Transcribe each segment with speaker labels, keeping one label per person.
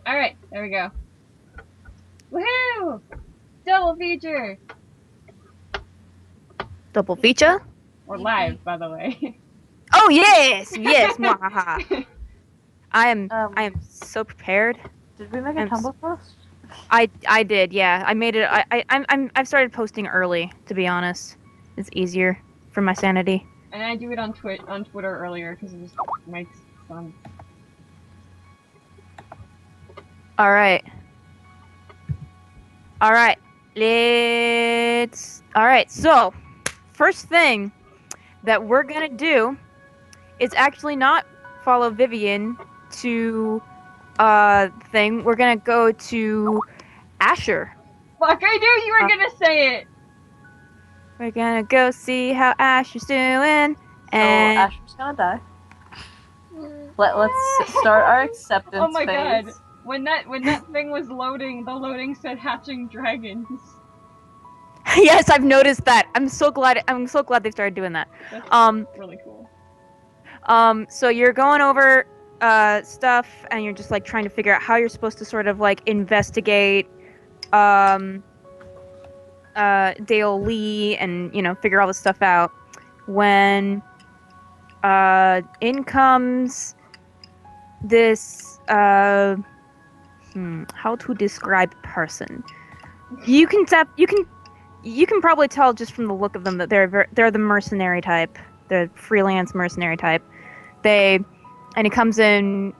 Speaker 1: Alright, there we go. Woohoo! Double feature!
Speaker 2: Double feature?
Speaker 1: We're live, by the way.
Speaker 2: Oh yes, yes, mwahaha. I am
Speaker 3: Um,
Speaker 2: so prepared.
Speaker 3: did we make a
Speaker 2: I'm s-
Speaker 3: Tumblr post?
Speaker 2: I did, yeah. I made it. I've started posting early, to be honest. It's easier for my sanity.
Speaker 1: And I do it on Twitter earlier because it just makes fun.
Speaker 2: All right, all right. Let's. All right. So, first thing that we're gonna do is actually not follow Vivian to thing. We're gonna go to Asher.
Speaker 1: Fuck, I knew you were
Speaker 2: Uh,
Speaker 1: gonna say it!
Speaker 2: We're gonna go see how Asher's doing.
Speaker 3: So
Speaker 2: And
Speaker 3: Asher's gonna die. Let's start our acceptance
Speaker 1: Oh my
Speaker 3: phase.
Speaker 1: god. When that thing was loading, the loading said hatching dragons.
Speaker 2: yes, I've noticed that. I'm so glad they started doing that.
Speaker 1: That's
Speaker 2: Um,
Speaker 1: really cool.
Speaker 2: so you're going over stuff and you're just like trying to figure out how you're supposed to sort of like investigate Dale Lee and figure all this stuff out when in comes this how to describe person. You can probably tell just from the look of them that they're the mercenary type. They're freelance mercenary type. And he comes in,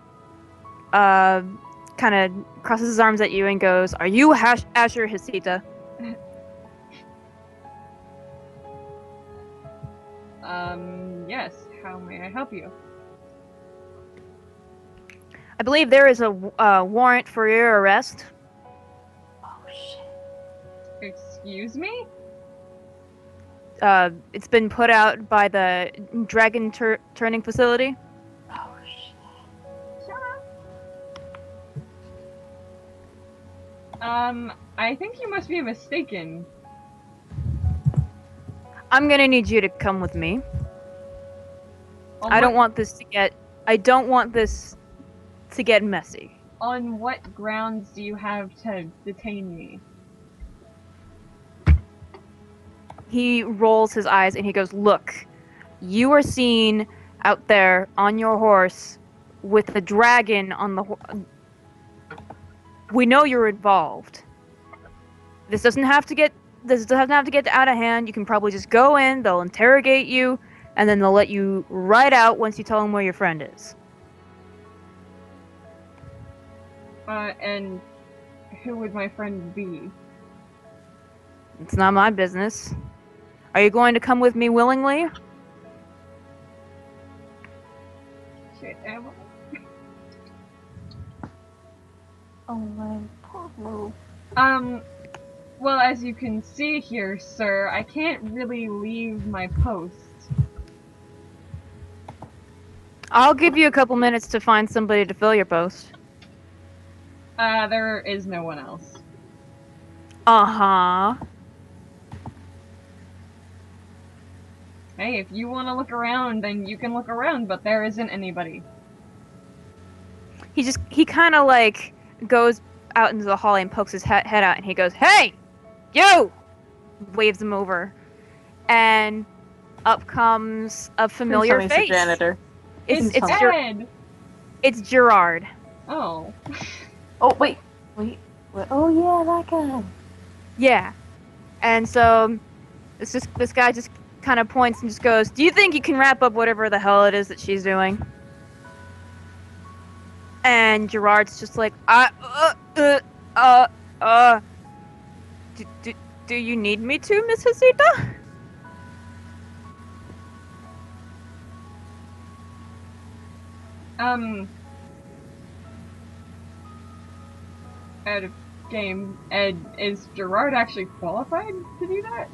Speaker 2: kind of crosses his arms at you and goes, "Are you Asher Hisita?"
Speaker 1: Yes. How may I help you?
Speaker 2: I believe there is a warrant for your arrest.
Speaker 3: Oh shit.
Speaker 1: Excuse me?
Speaker 2: It's been put out by the Dragon Turning Facility.
Speaker 3: Oh shit.
Speaker 1: Shut up. I think you must be mistaken.
Speaker 2: I'm gonna need you to come with me.
Speaker 1: On
Speaker 2: I don't
Speaker 1: what-
Speaker 2: want this to get. I don't want this to get messy.
Speaker 1: On what grounds do you have to detain me?
Speaker 2: He rolls his eyes and he goes, "Look, you are seen out there on your horse with a dragon on the. We know you're involved. This doesn't have to get. This doesn't have to get out of hand. You can probably just go in. They'll interrogate you, and then they'll let you right out once you tell them where your friend is."
Speaker 1: And who would my friend be?
Speaker 2: It's not my business. Are you going to come with me willingly?
Speaker 1: Shit, am
Speaker 3: Oh my poor move.
Speaker 1: I? Well, as you can see here, sir, I can't really leave my post.
Speaker 2: I'll give you a couple minutes to find somebody to fill your post.
Speaker 1: There is no one else.
Speaker 2: Uh-huh.
Speaker 1: Hey, if you want to look around, then you can look around, but there isn't anybody.
Speaker 2: He kind of like goes out into the hallway and pokes his head out and he goes, "Hey! You!" Waves him over. And up comes a familiar
Speaker 3: Please tell me
Speaker 2: face.
Speaker 3: it's the janitor.
Speaker 1: It's
Speaker 3: Please tell me.
Speaker 1: Ed!
Speaker 2: It's Gerard.
Speaker 1: Oh.
Speaker 3: Oh wait. Oh yeah, that guy.
Speaker 2: Yeah. And so this guy just kind of points and just goes, "Do you think you can wrap up whatever the hell it is that she's doing?" And Gerard's just like, do you need me to, Miss Hasita?"
Speaker 1: Out of game. Ed, is Gerard actually qualified to do that?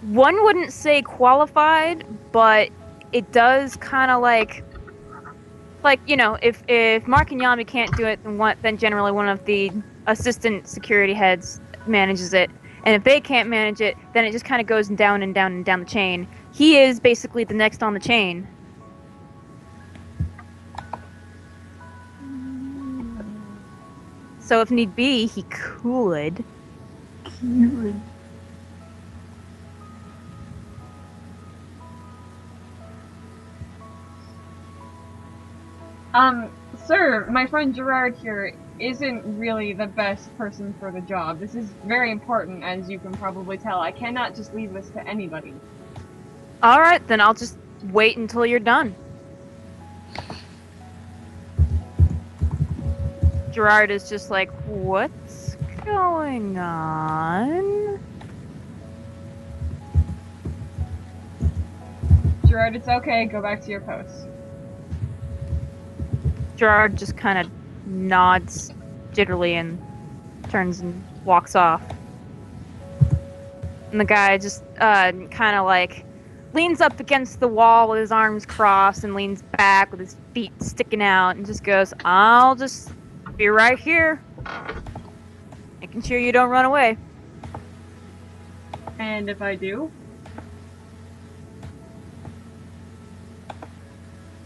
Speaker 2: One wouldn't say qualified, but it does kind of like if Mark and Yami can't do it, then generally one of the assistant security heads manages it, and if they can't manage it, then it just kind of goes down and down and down the chain. He is basically the next on the chain. So if need be, he could.
Speaker 1: Sir, my friend Gerard here isn't really the best person for the job. This is very important, as you can probably tell. I cannot just leave this to anybody.
Speaker 2: Alright, then I'll just wait until you're done. Gerard is just like, what's going on?
Speaker 1: Gerard, it's okay. Go back to your post.
Speaker 2: Gerard just kind of nods jittily and turns and walks off. And the guy just kind of like leans up against the wall with his arms crossed and leans back with his feet sticking out and just goes, I'll just be right here, making sure you don't run away.
Speaker 1: And if I do?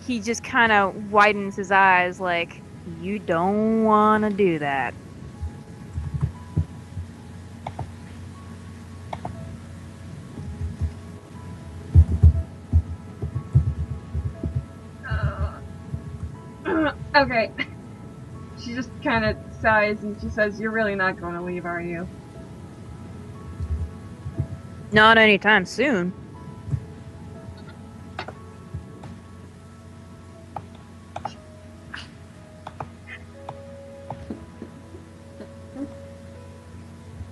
Speaker 2: He just kind of widens his eyes like, you don't want to do that.
Speaker 1: Okay. She just kind of sighs and she says, you're really not going to leave, are you?
Speaker 2: Not anytime soon.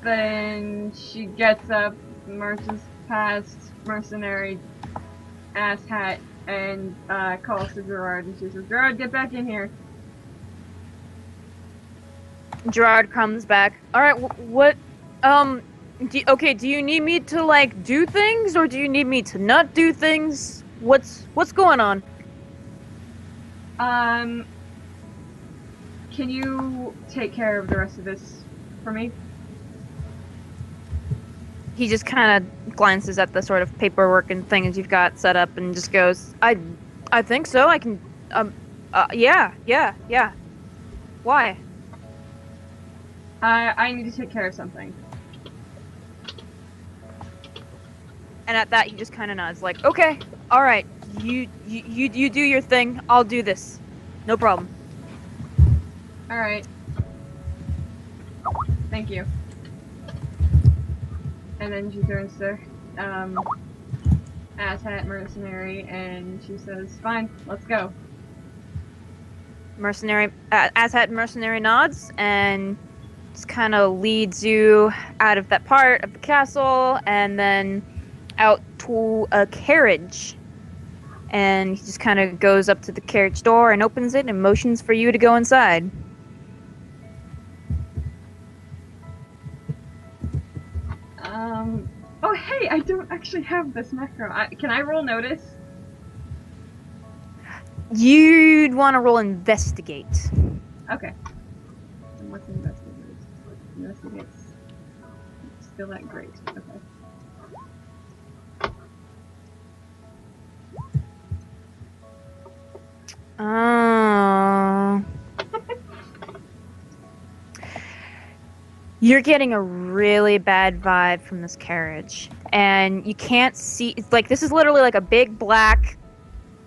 Speaker 1: Then she gets up, marches past mercenary asshat, and calls to Gerard, and she says, Gerard, get back in here.
Speaker 2: Gerard comes back. Alright, what, do you need me to, like, do things, or do you need me to not do things? What's going on?
Speaker 1: Can you take care of the rest of this for me?
Speaker 2: He just kind of glances at the sort of paperwork and things you've got set up and just goes, I think so, I can, yeah. Why?
Speaker 1: I need to take care of something.
Speaker 2: And at that, he just kind of nods, like, okay, alright, you do your thing, I'll do this. No problem.
Speaker 1: Alright. Thank you. And then she turns to, asshat mercenary, and she says, fine, let's go.
Speaker 2: Asshat mercenary nods, and just kind of leads you out of that part of the castle, and then out to a carriage. And he just kind of goes up to the carriage door and opens it and motions for you to go inside.
Speaker 1: Oh hey, I don't actually have this macro. Can I roll notice?
Speaker 2: You'd want to roll investigate.
Speaker 1: Okay. And what's investigate? Investigate's still that great. Okay.
Speaker 2: You're getting a really bad vibe from this carriage, and you can't see. It's like, this is literally like a big black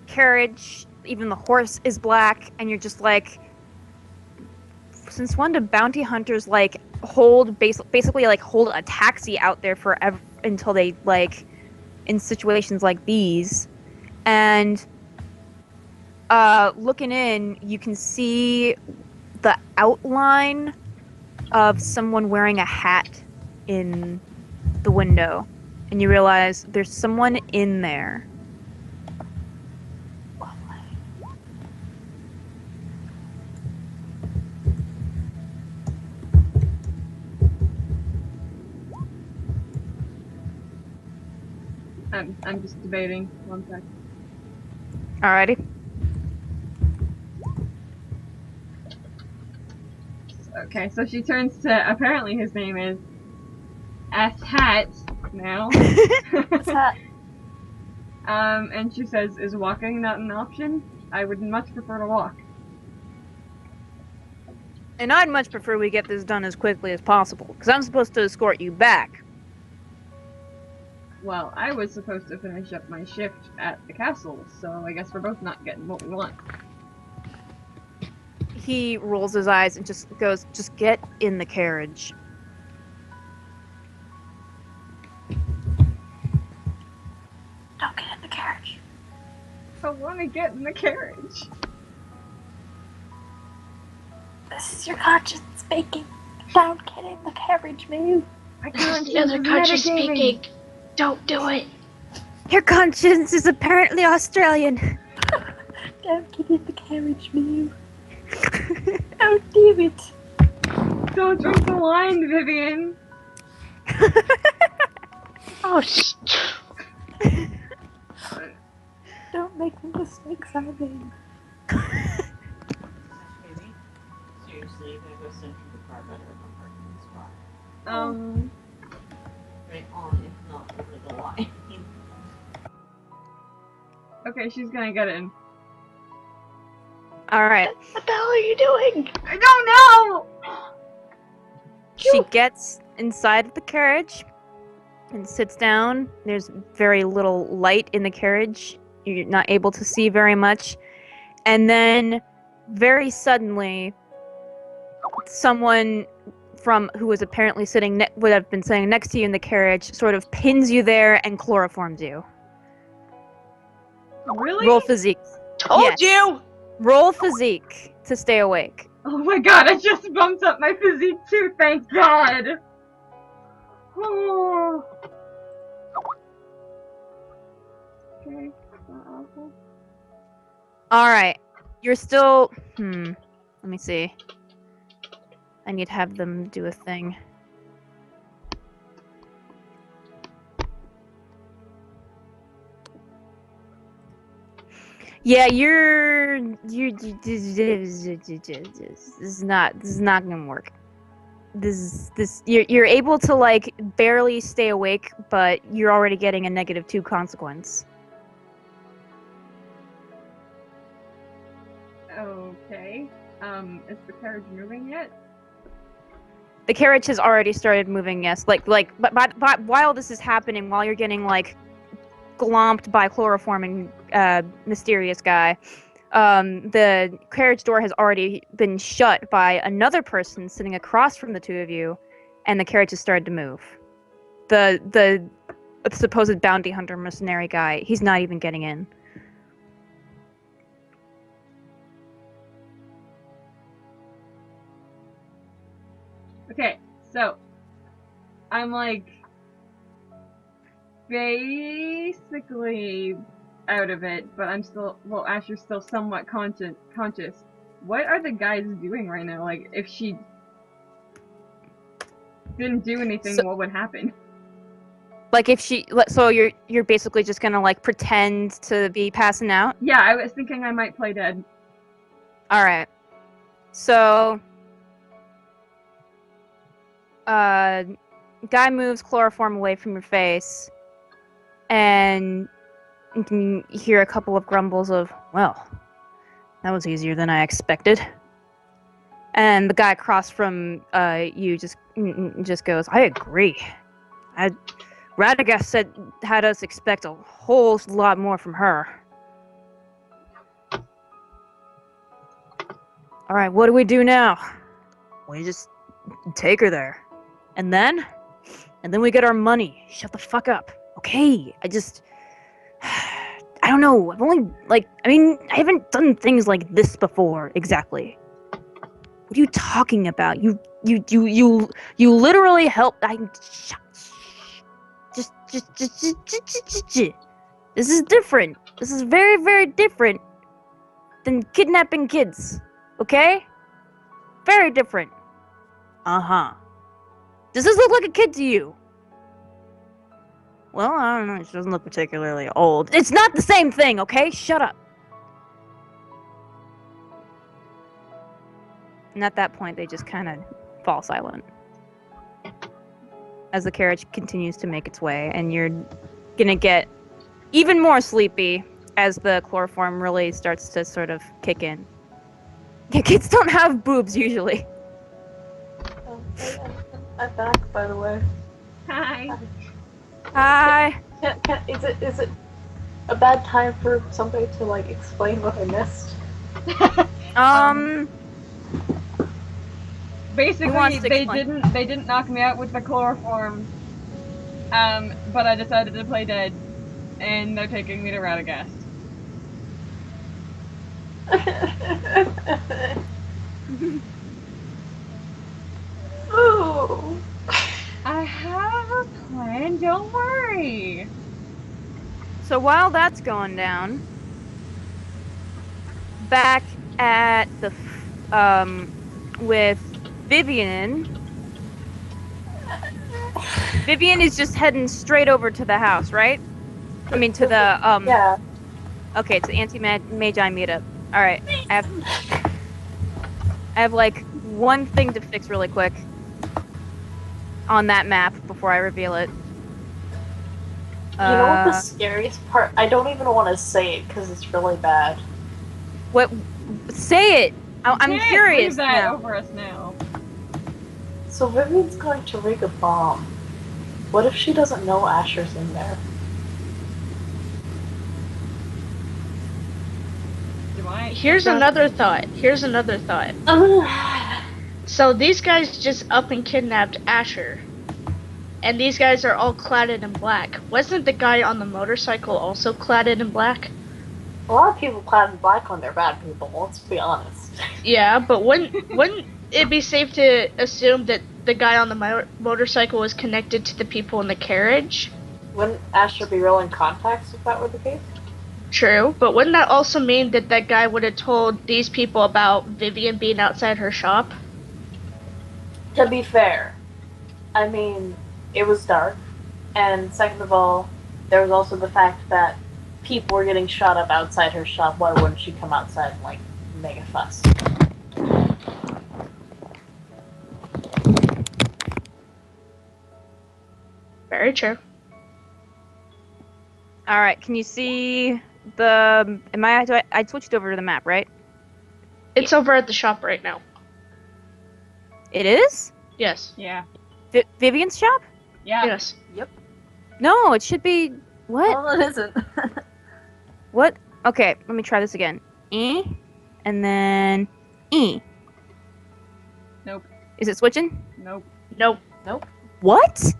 Speaker 2: carriage. Even the horse is black, and you're just like, since when do bounty hunters like basically like hold a taxi out there forever until they, like, in situations like these? And looking in, you can see the outline of someone wearing a hat in the window, and you realize there's someone in there.
Speaker 1: I'm just debating. One sec.
Speaker 2: Alrighty.
Speaker 1: Okay, so she turns to, apparently his name is Asshat now.
Speaker 3: What's that?
Speaker 1: And she says, is walking not an option? I would much prefer to walk.
Speaker 2: And I'd much prefer we get this done as quickly as possible, because I'm supposed to escort you back.
Speaker 1: Well, I was supposed to finish up my shift at the castle, so I guess we're both not getting what we want.
Speaker 2: He rolls his eyes and just goes, just get in the carriage.
Speaker 3: Don't get in the carriage.
Speaker 1: I want to get in the carriage.
Speaker 3: This is your conscience speaking. Don't get in the carriage, move.
Speaker 1: I
Speaker 4: This
Speaker 1: can't
Speaker 4: is the other country speaking. Don't do it.
Speaker 2: Your conscience is apparently Australian.
Speaker 3: Don't get in the carriage, move. Don't do it.
Speaker 1: Don't drink the wine, Vivian.
Speaker 4: Oh,
Speaker 3: Don't make the mistakes I made.
Speaker 5: Maybe. Seriously, you're gonna go center the car better in a parking spot. Right on, if not over the line.
Speaker 1: Okay, she's gonna get in.
Speaker 2: Alright.
Speaker 4: what the hell are you doing?
Speaker 1: I don't know!
Speaker 2: She gets inside of the carriage and sits down. There's very little light in the carriage. You're not able to see very much. And then, very suddenly, someone who was apparently would have been sitting next to you in the carriage sort of pins you there and chloroforms you.
Speaker 1: Really?
Speaker 2: Roll physique.
Speaker 4: Told
Speaker 2: Yes.
Speaker 4: you!
Speaker 2: Roll physique to stay awake.
Speaker 1: Oh my god, I just bumped up my physique too, thank god! Oh. Okay, not awful.
Speaker 2: Alright. You're still... Let me see. I need to have them do a thing. Yeah, this is not gonna work. You're able to like barely stay awake, but you're already getting a -2 consequence.
Speaker 1: Okay. Is the carriage moving yet?
Speaker 2: The carriage has already started moving, yes. But while this is happening, while you're getting like glomped by chloroforming mysterious guy, the carriage door has already been shut by another person sitting across from the two of you, and the carriage has started to move. The supposed bounty hunter mercenary guy, he's not even getting in.
Speaker 1: Okay, so I'm like basically out of it, but I'm still, well, Asher's still somewhat conscious. What are the guys doing right now? Like, if she didn't do anything, what would happen?
Speaker 2: Like if so you're basically just gonna like pretend to be passing out?
Speaker 1: Yeah, I was thinking I might play dead.
Speaker 2: Alright. So guy moves chloroform away from your face, and you can hear a couple of grumbles of, well, that was easier than I expected. And the guy across from you just goes, I agree. Radagast had us expect a whole lot more from her. Alright, what do we do now? We just take her there. And then we get our money. Shut the fuck up. Okay, I don't know. I've only, I haven't done things like this before, exactly. What are you talking about? You literally helped. This is different. This is very, very different than kidnapping kids. Okay? Very different. Uh-huh. Does this look like a kid to you? Well, I don't know. She doesn't look particularly old. It's not the same thing, okay? Shut up. And at that point, they just kind of fall silent. As the carriage continues to make its way, and you're gonna get even more sleepy as the chloroform really starts to sort of kick in. Yeah, kids don't have boobs usually.
Speaker 3: I'm back, by the way.
Speaker 1: Hi.
Speaker 2: Hi.
Speaker 3: Is it a bad time for somebody to like explain what I missed?
Speaker 1: Basically,
Speaker 2: wants to
Speaker 1: they
Speaker 2: explain?
Speaker 1: didn't knock me out with the chloroform. But I decided to play dead, and they're taking me to Radagast.
Speaker 3: Ooh.
Speaker 1: I have a plan. Don't worry.
Speaker 2: So while that's going down, back at the with Vivian. Vivian is just heading straight over to the house, right? I mean, to the
Speaker 3: Yeah.
Speaker 2: Okay, to the anti-magi meetup. All right, I have like one thing to fix really quick on that map before I reveal it.
Speaker 3: You know what the scariest part? I don't even want to say it because it's really bad.
Speaker 2: What? Say it. I'm
Speaker 1: Can't
Speaker 2: curious
Speaker 1: leave that
Speaker 2: now.
Speaker 1: over us now.
Speaker 3: So Vivian's going to rig a bomb. What if she doesn't know Asher's in there?
Speaker 1: Do I?
Speaker 4: Here's another thought. So these guys just up and kidnapped Asher. And these guys are all cladded in black. Wasn't the guy on the motorcycle also cladded in black?
Speaker 3: A lot of people clad in black when they're bad people, let's be honest.
Speaker 4: Yeah, but wouldn't it be safe to assume that the guy on the motorcycle was connected to the people in the carriage?
Speaker 3: Wouldn't Asher be rolling contacts if that were the case?
Speaker 4: True, but wouldn't that also mean that that guy would have told these people about Vivian being outside her shop?
Speaker 3: To be fair, I mean, it was dark, and second of all, there was also the fact that people were getting shot up outside her shop. Why wouldn't she come outside and, like, make a fuss?
Speaker 4: Very true.
Speaker 2: All right, can you see the? I switched over to the map, right?
Speaker 4: It's over at the shop right now.
Speaker 2: It is
Speaker 4: Yes.
Speaker 1: Yeah.
Speaker 2: Vivian's shop.
Speaker 1: Yeah.
Speaker 4: Yes.
Speaker 2: No, it should be what?
Speaker 3: Well, it isn't.
Speaker 2: What? Okay, let me try this again. And then E.
Speaker 1: Nope.
Speaker 2: Is it switching?
Speaker 1: Nope.
Speaker 4: Nope.
Speaker 2: What?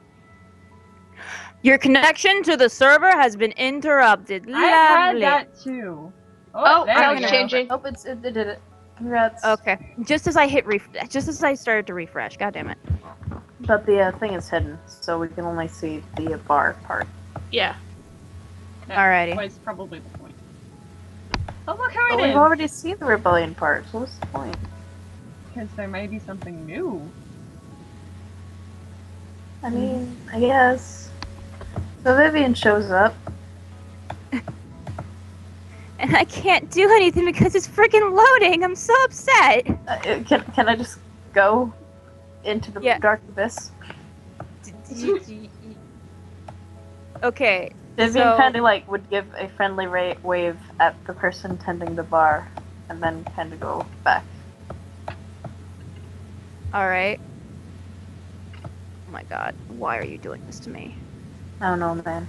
Speaker 2: Your connection to the server has been interrupted.
Speaker 1: I had
Speaker 2: Lovely.
Speaker 1: that too.
Speaker 4: Oh,
Speaker 1: there
Speaker 4: now
Speaker 1: we
Speaker 4: it's
Speaker 1: go.
Speaker 4: changing.
Speaker 3: Nope, it did it. Congrats.
Speaker 2: Okay. Just as I hit just as I started to refresh. God damn it.
Speaker 3: But the thing is hidden, so we can only see the bar part.
Speaker 4: Yeah.
Speaker 1: That
Speaker 2: Alrighty.
Speaker 1: was probably the point. Oh, look how
Speaker 3: But
Speaker 1: it
Speaker 3: we've
Speaker 1: is!
Speaker 3: already seen the rebellion part, so what's the point?
Speaker 1: Because there may be something new.
Speaker 3: I mean, I guess. So Vivian shows up.
Speaker 2: And I can't do anything because it's freaking loading. I'm so upset.
Speaker 3: Can I just go into the
Speaker 2: Yeah.
Speaker 3: dark abyss?
Speaker 2: Okay.
Speaker 3: Vivian
Speaker 2: So-
Speaker 3: kind of like would give a friendly wave at the person tending the bar, and then kind of go back.
Speaker 2: All right. Oh my god. Why are you doing this to me?
Speaker 3: I don't know, man.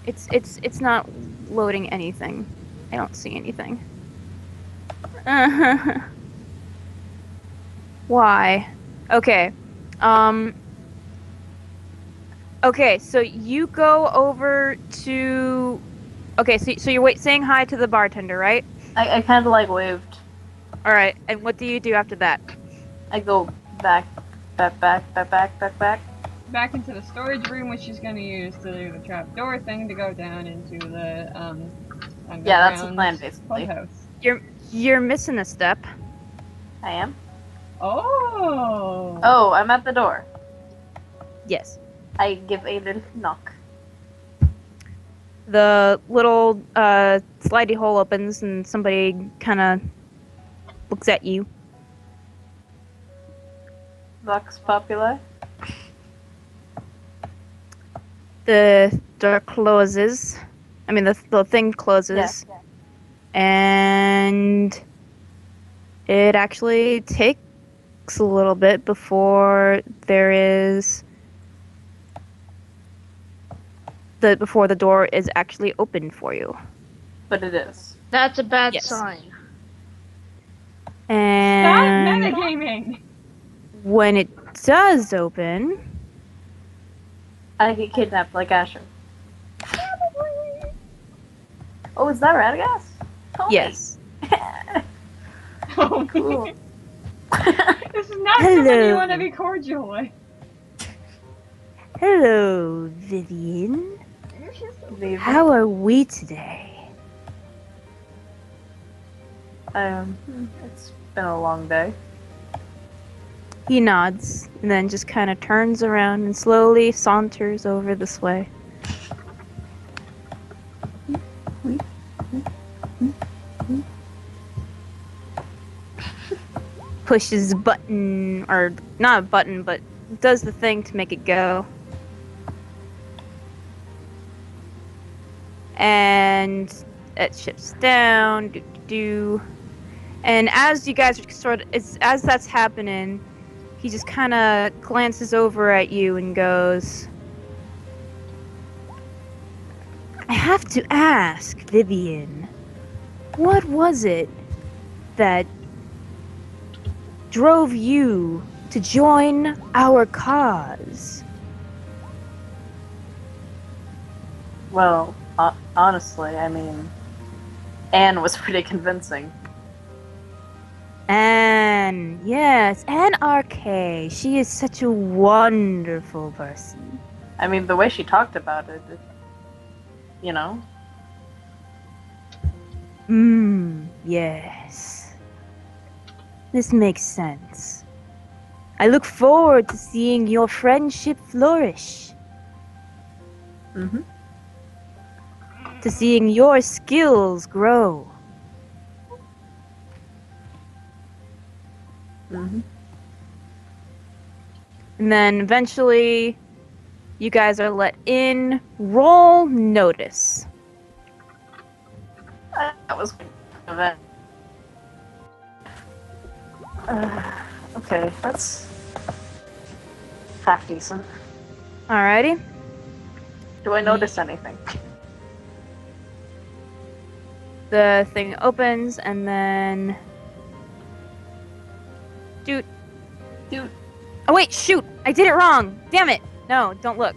Speaker 2: It's not loading anything. I don't see anything. Why? Okay. Okay, so you go over to. Okay, so you're saying hi to the bartender, right?
Speaker 3: I kind of like waved.
Speaker 2: All right, and what do you do after that?
Speaker 3: I go back.
Speaker 1: Back into the storage room, which she's gonna use to do the trapdoor thing to go down into the
Speaker 3: Yeah, that's the
Speaker 1: underground
Speaker 3: plan, basically.
Speaker 1: clubhouse.
Speaker 2: You're missing a step.
Speaker 3: I am.
Speaker 1: Oh.
Speaker 3: Oh, I'm at the door.
Speaker 2: Yes.
Speaker 3: I give a little knock.
Speaker 2: The little slidey hole opens and somebody kind of looks at you.
Speaker 3: Vox Populi.
Speaker 2: The door closes. I mean, the thing closes.
Speaker 3: Yeah.
Speaker 2: And it actually takes looks a little bit before before the door is actually open for you.
Speaker 3: But it is.
Speaker 4: That's a bad
Speaker 2: Yes.
Speaker 4: sign.
Speaker 1: Stop
Speaker 2: And
Speaker 1: metagaming!
Speaker 2: when it does open,
Speaker 3: I get kidnapped like Asher. Oh, is that Radagast? Tell me.
Speaker 2: yes.
Speaker 1: Oh,
Speaker 3: Cool.
Speaker 1: this is not somebody you
Speaker 2: Hello.
Speaker 1: want to be cordial with.
Speaker 2: Hello, Vivian.
Speaker 3: Leave it.
Speaker 2: How are we today?
Speaker 3: It's been a long day.
Speaker 2: He nods and then just kind of turns around and slowly saunters over this way. Pushes a button, or not a button, but does the thing to make it go. And it shifts down, do. And as you guys are as that's happening, he just kind of glances over at you and goes, I have to ask, Vivian, what was it that drove you to join our cause?
Speaker 3: Well, honestly, I mean, Anne was pretty convincing.
Speaker 2: Anne, yes, Anne Arc. She is such a wonderful person.
Speaker 3: I mean, the way she talked about it, you know?
Speaker 2: Yes. This makes sense. I look forward to seeing your friendship flourish.
Speaker 3: Mm-hmm.
Speaker 2: To seeing your skills grow.
Speaker 3: Mm-hmm.
Speaker 2: And then eventually, you guys are let in. Roll notice.
Speaker 3: That was an event. Okay, that's half decent.
Speaker 2: Alrighty.
Speaker 3: Do I notice anything?
Speaker 2: The thing opens and then... Doot.
Speaker 3: Dude.
Speaker 2: Oh wait, shoot! I did it wrong! Damn it! No, don't look.